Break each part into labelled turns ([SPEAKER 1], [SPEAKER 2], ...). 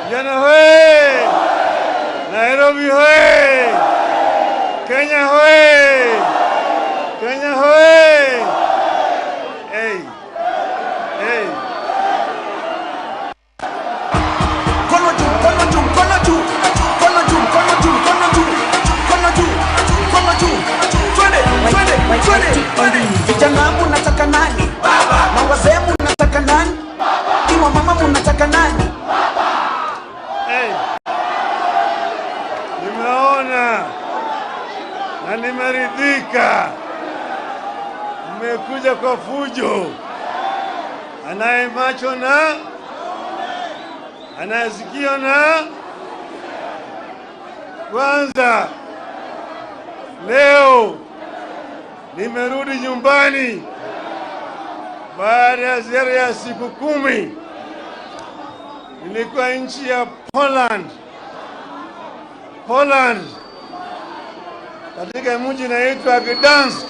[SPEAKER 1] Jana hoye! Nairobi hoye! Kenya hoye! Kenya hoye! Hey! Hey!
[SPEAKER 2] Vijana munataka nani? Baba. Na wazee munataka nani? Baba. Iwa mama munataka nani?
[SPEAKER 1] Hey. Nimeona na nimeridhika. Mmekuja kwa fujo. Anaye macho na anayesikio na kwanza leo nimerudi nyumbani baada ya ziara ya siku 10. Nilikuwa nchi ya Poland katika mji unaitwa Gdansk.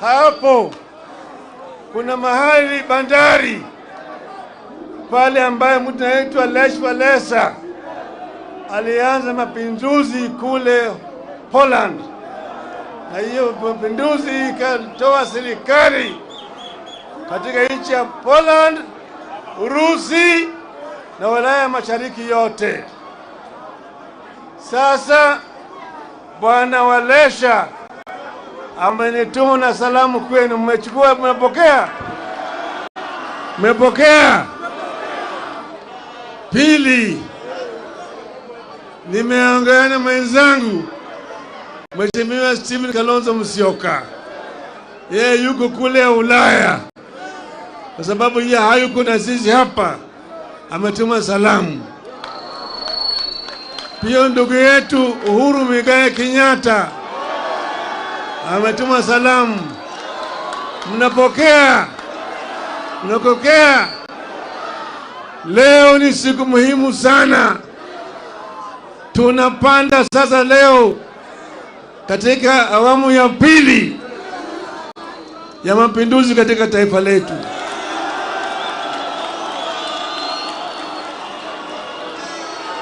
[SPEAKER 1] Hapo kuna mahali bandari pale ambaye mtu anaitwa Lech Walesa alianza mapinduzi kule Poland, na hiyo mapinduzi ikatoa serikali katika nchi ya Poland, Urusi na Ulaya Mashariki yote. Sasa Bwana Walesha amenituma na salamu kwenu. Mmechukua? Mmepokea? Mmepokea? Pili, nimeongea na mwenzangu Mheshimiwa Stephen Kalonzo Musyoka. Yeye yuko kule Ulaya, kwa sababu yeye hayuko na sisi hapa, ametuma salamu. Pia ndugu yetu Uhuru Muigai Kenyatta ametuma salamu. Mnapokea? Mnapokea? Leo ni siku muhimu sana. Tunapanda sasa leo katika awamu ya pili ya mapinduzi katika taifa letu.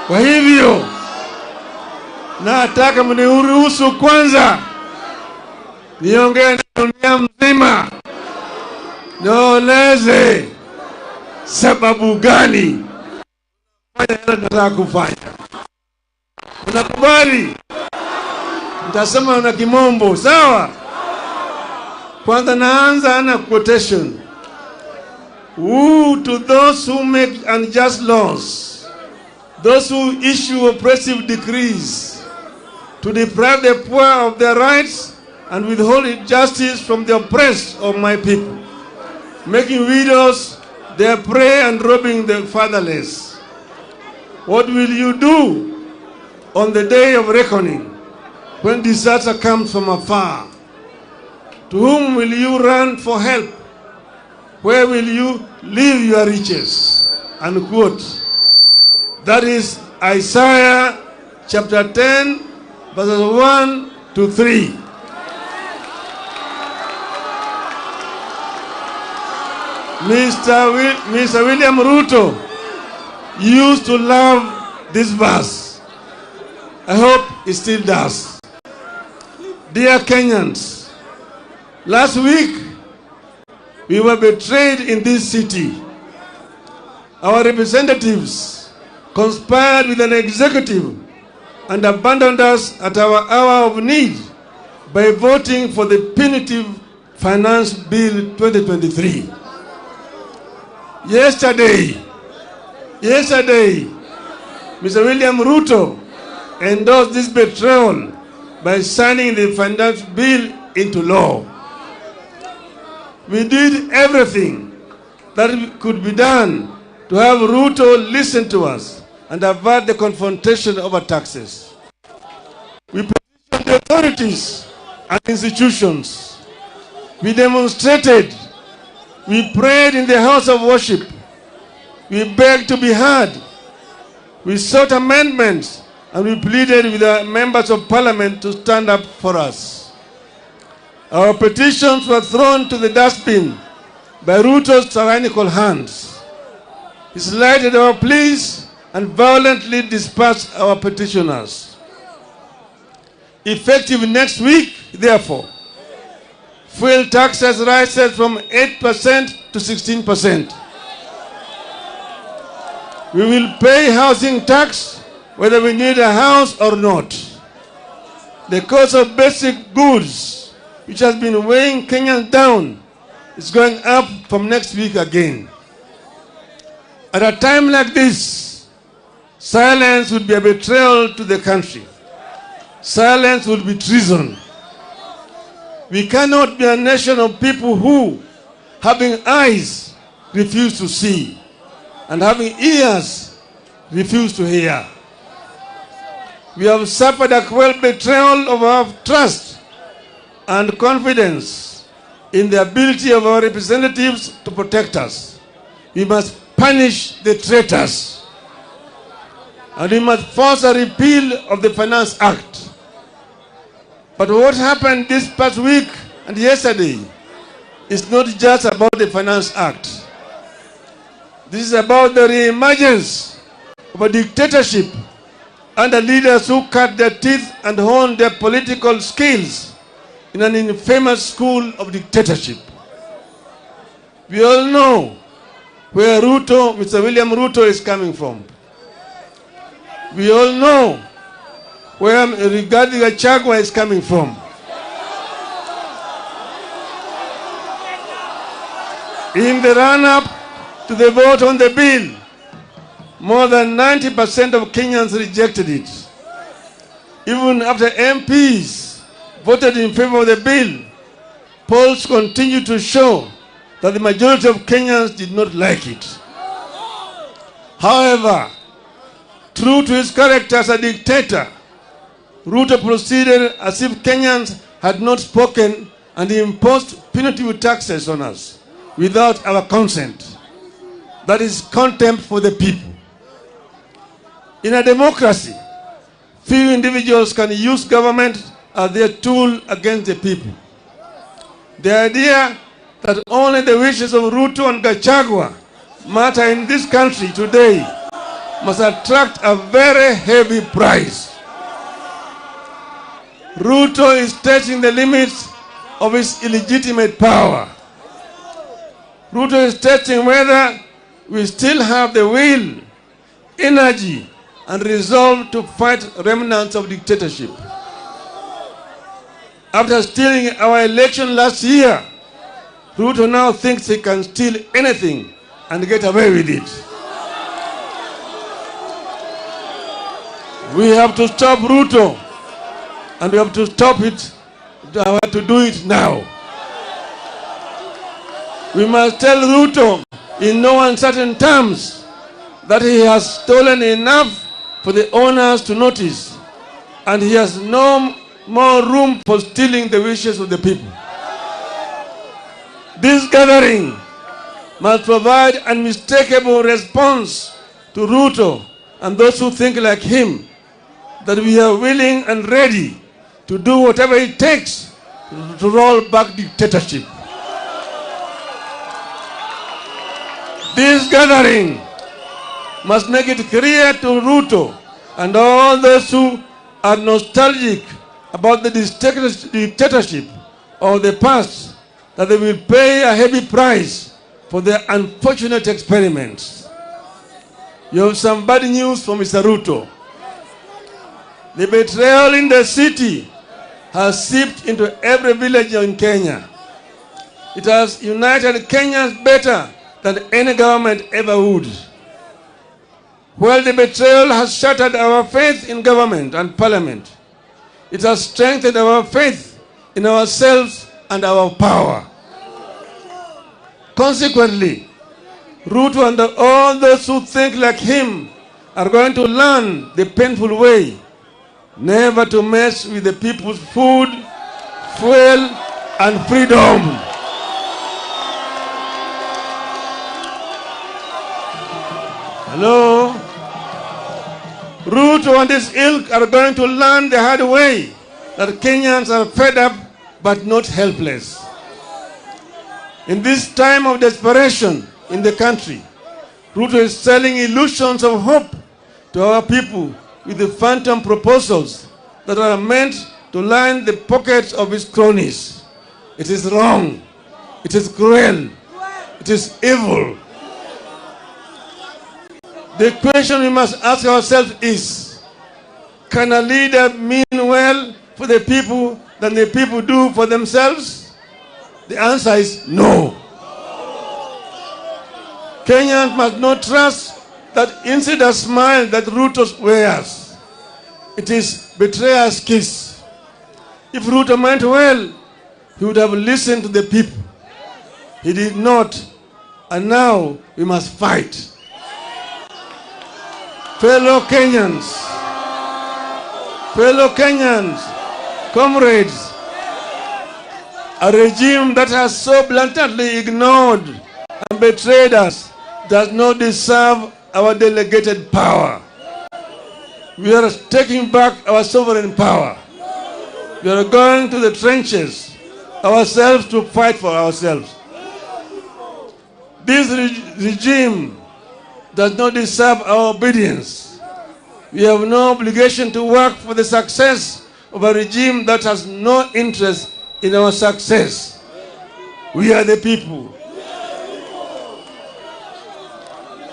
[SPEAKER 1] Kwa hivyo nataka mniruhusu kwanza niongee na dunia mzima, nieleze sababu gani nataka kufanya. Unakubali? Nitasema na kimombo, sawa? Kwanza naanza na quotation. Woe to those who make unjust laws, those who issue oppressive decrees, to deprive the poor of their rights and withhold justice from the oppressed of my people, making widows their prey and robbing the fatherless. What will you do on the day of reckoning, when disaster comes from afar? To whom will you run for help? Where will you leave your riches? Unquote. That is Isaiah chapter 10, verses 1 to 3. Mr. William RUTO used to love this verse. I hope he still does. Dear Kenyans, last week we were betrayed in this city. Our representatives conspired with an executive and abandoned us at our hour of need by voting for the punitive Finance Bill 2023. Yesterday, Mr. William RUTO endorsed this betrayal by signing the Finance Bill into law. We did everything that could be done to have RUTO listen to us and avert the confrontation over taxes. We petitioned the authorities and institutions. We demonstrated. We prayed in the house of worship. We begged to be heard. We sought amendments, and we pleaded with the members of parliament to stand up for us. Our petitions were thrown to the dustbin by RUTO's tyrannical hands. He slighted our pleas and violently dispatch our petitioners. Effective next week, therefore, fuel taxes rises from 8% to 16%. We will pay housing tax whether we need a house or not. The cost of basic goods, which has been weighing Kenyans down, is going up from next week again. At a time like this, silence would be a betrayal to the country. Silence would be treason. We cannot be a nation of people who, having eyes, refuse to see, and having ears, refuse to hear. We have suffered a cruel betrayal of our trust and confidence in the ability of our representatives to protect us. We must punish the traitors, and we must force a repeal of the Finance Act. But what happened this past week and yesterday is not just about the Finance Act. This is about the re-emergence of a dictatorship under leaders who cut their teeth and honed their political skills in an infamous school of dictatorship. We all know where RUTO, Mr. William RUTO, is coming from. We all know where Rigathi Gachagua is coming from. In the run-up to the vote on the bill, more than 90% of Kenyans rejected it. Even after MPs voted in favor of the bill, polls continue to show that the majority of Kenyans did not like it. However, true to his character as a dictator, RUTO proceeded as if Kenyans had not spoken and imposed punitive taxes on us without our consent. That is contempt for the people. In a democracy, few individuals can use government as their tool against the people. The idea that only the wishes of RUTO and Gachagua matter in this country today must attract a very heavy price. RUTO is testing the limits of his illegitimate power. RUTO is testing whether we still have the will, energy, and resolve to fight remnants of dictatorship. After stealing our election last year, RUTO now thinks he can steal anything and get away with it. We have to stop RUTO, and we have to stop it. We have to do it now. We must tell RUTO in no uncertain terms that he has stolen enough for the owners to notice, and he has no more room for stealing the wishes of the people. This gathering must provide an unmistakable response to RUTO and those who think like him, that we are willing and ready to do whatever it takes to roll back dictatorship. This gathering must make it clear to RUTO and all those who are nostalgic about the dictatorship of the past that they will pay a heavy price for their unfortunate experiments. You have some bad news from Mr. RUTO. The betrayal in the city has seeped into every village in Kenya. It has united Kenyans better than any government ever would. While the betrayal has shattered our faith in government and parliament, it has strengthened our faith in ourselves and our power. Consequently, RUTO and all those who think like him are going to learn the painful way never to mess with the people's food, fuel, and freedom. Hello? RUTO and his ilk are going to learn the hard way that Kenyans are fed up but not helpless. In this time of desperation in the country, RUTO is selling illusions of hope to our people with the phantom proposals that are meant to line the pockets of his cronies. It is wrong. It is cruel. It is evil. The question we must ask ourselves is, can a leader mean well for the people than the people do for themselves? The answer is no. Kenyans must not trust that insider smile that RUTO wears. It is betrayer's kiss. If RUTO meant well, he would have listened to the people. He did not, and now we must fight. Fellow Kenyans, comrades, a regime that has so blatantly ignored and betrayed us does not deserve our delegated power. We are taking back our sovereign power. We are going to the trenches ourselves to fight for ourselves. This regime does not deserve our obedience. We have no obligation to work for the success of a regime that has no interest in our success. We are the people.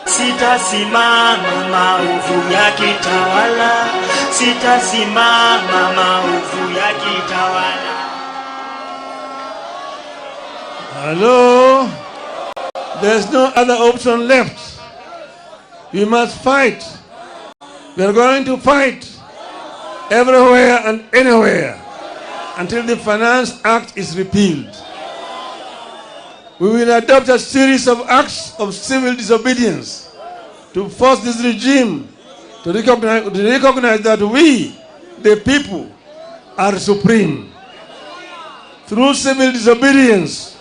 [SPEAKER 3] Sitasimama maovu ya kitawala, sitasimama maovu ya kitawala.
[SPEAKER 1] Hello? There's no other option left. We must fight. We are going to fight everywhere and anywhere until the Finance Act is repealed. We will adopt a series of acts of civil disobedience to force this regime to recognize that we, the people, are supreme. Through civil disobedience,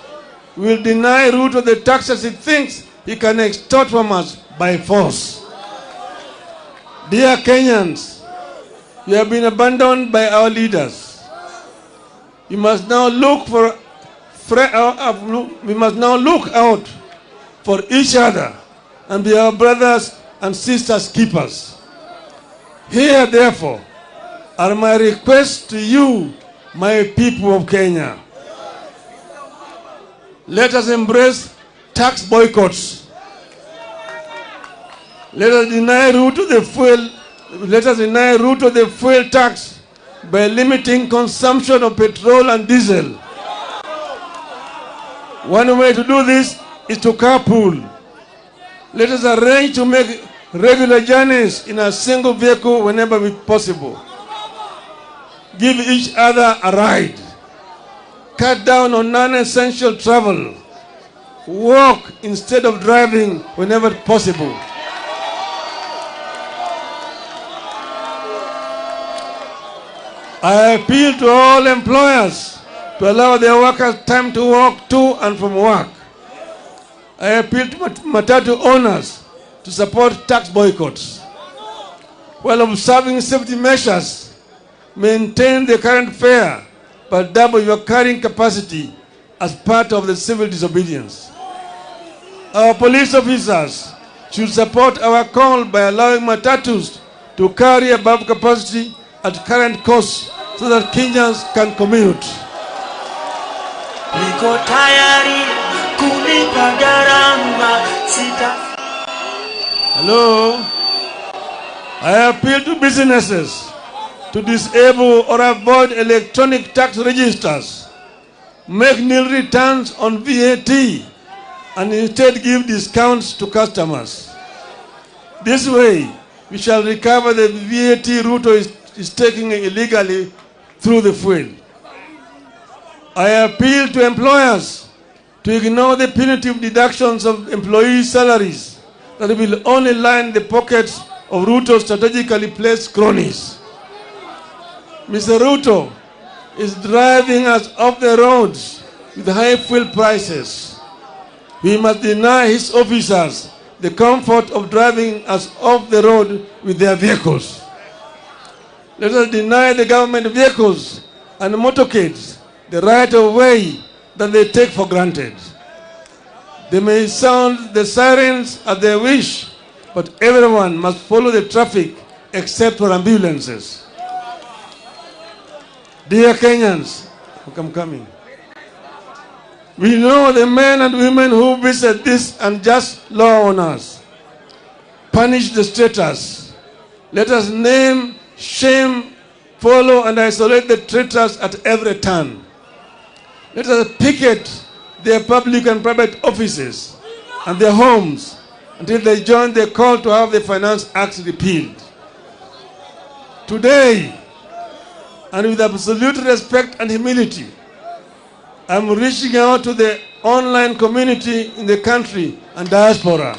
[SPEAKER 1] we will deny RUTO the taxes he thinks he can extort from us by force. Dear Kenyans, we have been abandoned by our leaders. We must now look out for each other and be our brothers and sisters keepers. Here, therefore, are my requests to you, my people of Kenya. Let us embrace tax boycotts. Let us deny RUTO the fuel tax by limiting consumption of petrol and diesel. One way to do this is to carpool. Let us arrange to make regular journeys in a single vehicle whenever possible. Give each other a ride. Cut down on non-essential travel. Walk instead of driving whenever possible. I appeal to all employers to allow their workers time to walk to and from work. I appeal to matatu owners to support tax boycotts. While observing safety measures, maintain the current fare, but double your carrying capacity as part of the civil disobedience. Our police officers should support our call by allowing matatus to carry above capacity at current costs so that Kenyans can commute.
[SPEAKER 3] Niko tayari kulipa gharama
[SPEAKER 1] Hello? I appeal to businesses to disable or avoid electronic tax registers, make nil returns on VAT, and instead give discounts to customers. This way, we shall recover the VAT RUTO is taking illegally through the fuel. I appeal to employers to ignore the punitive deductions of employees' salaries that will only line the pockets of RUTO strategically placed cronies. Mr. RUTO is driving us off the roads with high fuel prices. We must deny his officers the comfort of driving us off the road with their vehicles. Let us deny the government vehicles and motorcades the right of way that they take for granted. They may sound the sirens as they wish, but everyone must follow the traffic except for ambulances. Dear Kenyans, I'm coming. We know the men and women who visit this unjust law on us. Punish the traitors. Let us name, shame, follow and isolate the traitors at every turn. Let us picket their public and private offices and their homes until they join the call to have the Finance Act repealed. Today, and with absolute respect and humility, I'm reaching out to the online community in the country and diaspora,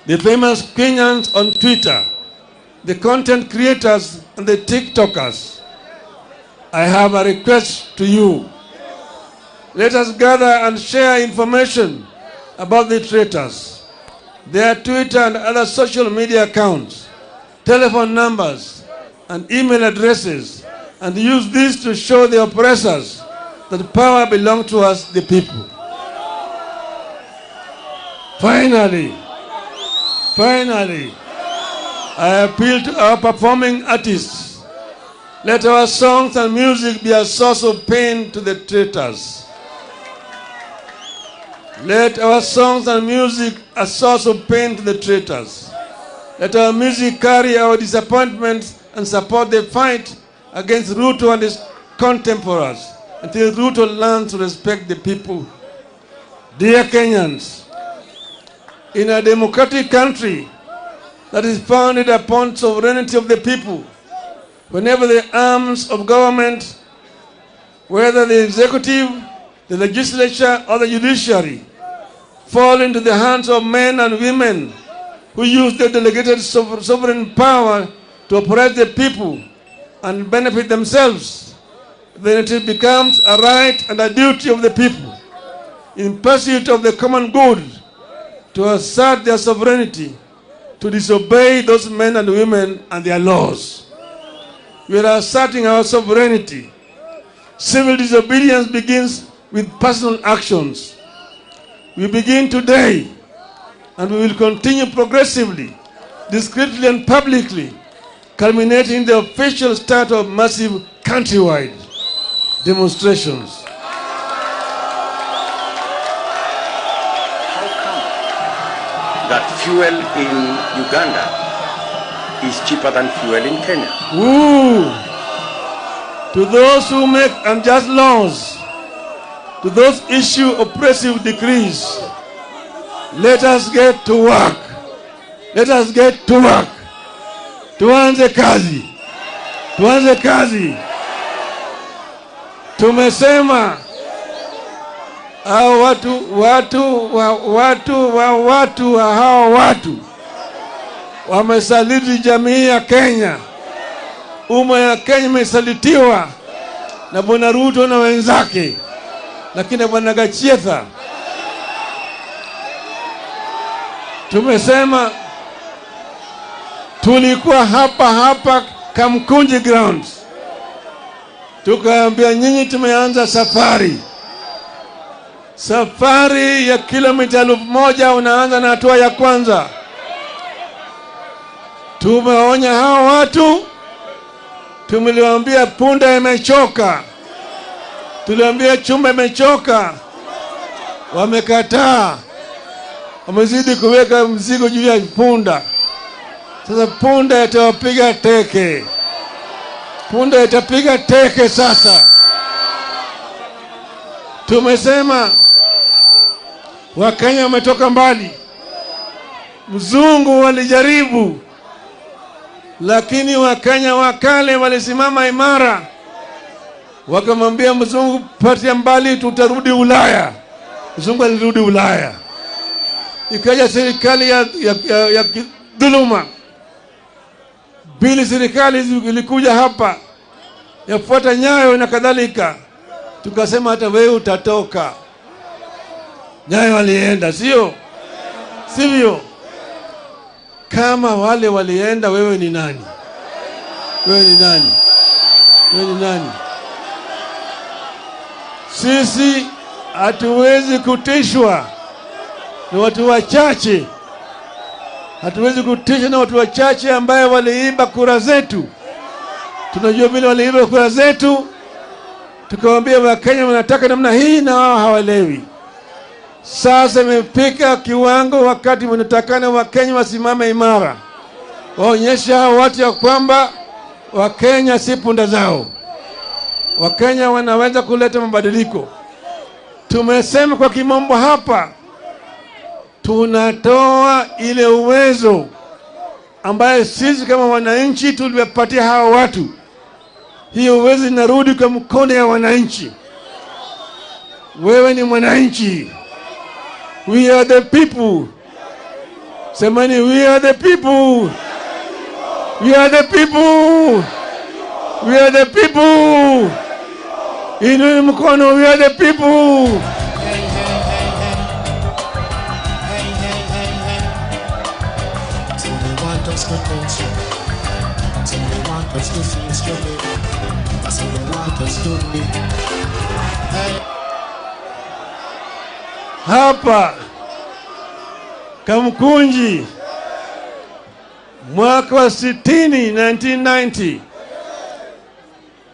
[SPEAKER 1] the famous Kenyans on Twitter, the content creators and the TikTokers. I have a request to you. Let us gather and share information about the traitors, their Twitter and other social media accounts, telephone numbers, and email addresses, and use this to show the oppressors that power belongs to us, the people. Finally, I appeal to our performing artists. Let our songs and music be a source of pain to the traitors. Let our songs and music a source of pain to the traitors. Let our music carry our disappointments and support the fight against RUTO and his contemporaries until RUTO learns to respect the people. Dear Kenyans, in a democratic country that is founded upon sovereignty of the people, whenever the arms of government, whether the executive, the legislature, or the judiciary, fall into the hands of men and women who use their delegated sovereign power to oppress the people and benefit themselves, then it becomes a right and a duty of the people, in pursuit of the common good, to assert their sovereignty, to disobey those men and women and their laws. We are asserting our sovereignty. Civil disobedience begins with personal actions. We begin today, and we will continue progressively, discreetly and publicly, culminating in the official start of massive countrywide demonstrations.
[SPEAKER 4] That fuel in Uganda is cheaper than fuel in Kenya.
[SPEAKER 1] Ooh. To those who make unjust laws, to those issue oppressive decrees, let us get to work. Let us get to work. Tuanze kazi. Tuanze kazi. Tumesema hao watu wamesaliti jamii ya Kenya. Umma ya Kenya imesalitiwa na Bwana RUTO na wenzake, lakini Bwana Gachietha. Tumesema tulikuwa hapa Kamkunji Grond, tukaambia nyinyi tumeanza safari ya kilomita 1000. Unaanza na hatua ya kwanza. Tumeonya hao watu, tumeliwaambia punda imechoka, tuliwaambia chumba imechoka, wamekataa, wamezidi kuweka mzigo juu ya punda. Sasa punda itawapiga teke, punda itapiga teke. Sasa tumesema Wakenya wametoka mbali. Mzungu walijaribu, lakini Wakenya wakale walisimama imara, wakamwambia mzungu, patia mbali, tutarudi Ulaya. Mzungu alirudi Ulaya. Ikaja serikali ya dhuluma. Bili serikali ilikuja hapa yafuata Nyayo na kadhalika. Tukasema hata wewe utatoka. Nyayo walienda, sivyo? Kama wale walienda, wewe ni nani? Wewe ni nani? Sisi hatuwezi kutishwa na watu wachache. Hatuwezi kutisha na watu wachache ambaye waliiba kura zetu. Tunajua vile waliiba kura zetu. Tukawaambia Wakenya wanataka namna hii na wao hawalewi. Sasa imefika kiwango wakati wanatakana Wakenya wasimame imara. Waonyesha hao watu ya kwamba Wakenya si punda zao. Wakenya wanaweza kuleta mabadiliko. Tumesema kwa kimombo hapa, tunatoa ile uwezo ambaye sisi kama wananchi tuliwapatia hawa watu. Hiyo uwezo inarudi kwa mkono ya wananchi. Wewe ni mwananchi. We are the people. Semani, we are the people. We are the people. We are the people. Inua mkono, we are the people. Hapa Kamkunji mwaka wa 1990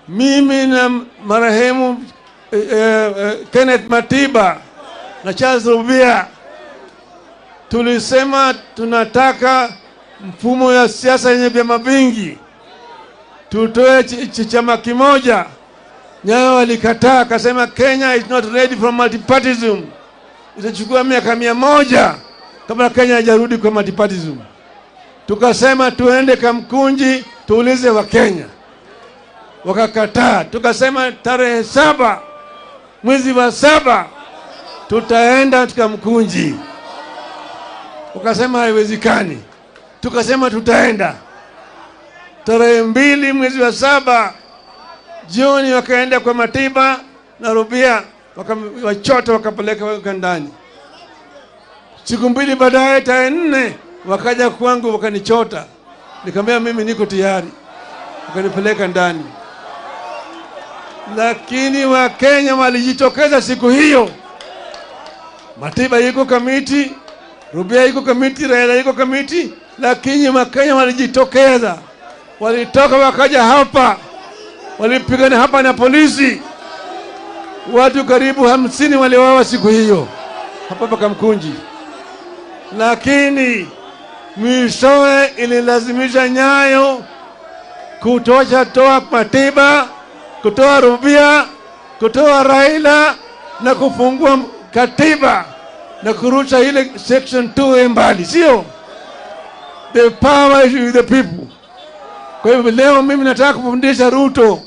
[SPEAKER 1] mimi na marehemu Kenneth Matiba na Charles Rubia tulisema tunataka mfumo ya siasa yenye vyama vingi, tutoe chama kimoja. Nyayo walikataa, akasema Kenya is not ready for multipartyism. Itachukua miaka 100 kabla Kenya haijarudi kwa multipartyism. Tukasema tuende Kamkunji tuulize wa Kenya. Wakakataa. Tukasema tarehe 7 mwezi wa 7 tutaenda Kamkunji. Wakasema haiwezekani. Tukasema tutaenda. Tarehe 2 mwezi wa 7 jioni wakaenda kwa Matiba na Rubia, wakachota wakapeleka ndani. Siku 2 baadaye tarehe 4 wakaja kwangu wakanichota. Nikamwambia mimi niko tayari. Wakanipeleka ndani. Lakini Wakenya walijitokeza siku hiyo. Matiba yuko kamiti, Rubia yuko kamiti, Raila yuko kamiti, lakini Wakenya walijitokeza. Walitoka wakaja hapa. Walipigana hapa na polisi. Watu karibu 50 waliuawa siku hiyo hapa Kamkunji. Lakini mwishowe ililazimisha Nyayo kutoa Matiba, kutoa Rubia, kutoa Raila na kufungua katiba na kurusha ile section 2 mbali, sio? The power is with the people. Kwa hivyo leo mimi nataka kufundisha RUTO.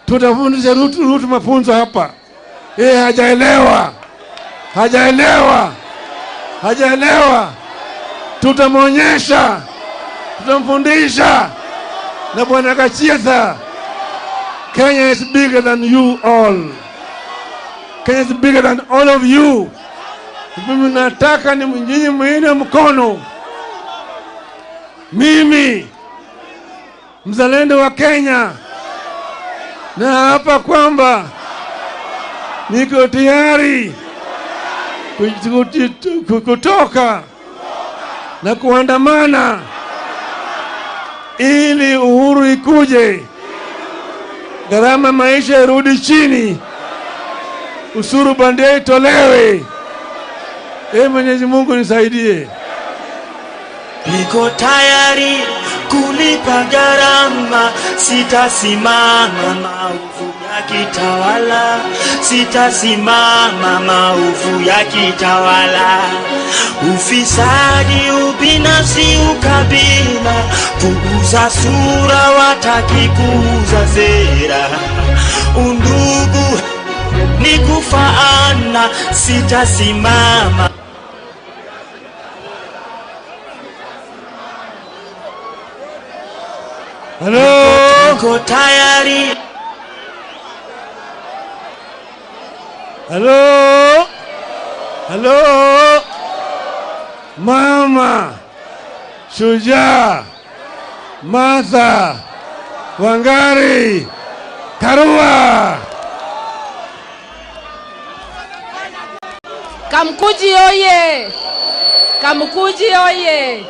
[SPEAKER 1] Tutafundisha RUTO mafunzo hapa. Hajaelewa. Tutamwonyesha. Tutamfundisha. Na Bwana Kachietha, Kenya is bigger than you all. Kenya is bigger than all of you. Mimi nataka ni nyinyi muine mkono. Mimi mzalendo wa Kenya, na hapa kwamba niko tayari kutoka na kuandamana ili uhuru ikuje, gharama maisha irudi chini, usuru bandia itolewe. Mwenyezi Mungu nisaidie.
[SPEAKER 3] Niko tayari kulipa gharama, sitasimama maovu ya kitawala, sitasimama maovu ya kitawala. Ufisadi, ubinafsi, ukabila, kuuza sura, wataki kuuza sera. Undugu ni kufaana, sitasimama.
[SPEAKER 1] Hello.
[SPEAKER 3] Niko tayari.
[SPEAKER 1] Hello. Mama Shujaa Martha Wangari Karua.
[SPEAKER 5] Kamkunji oye! Kamkunji oye!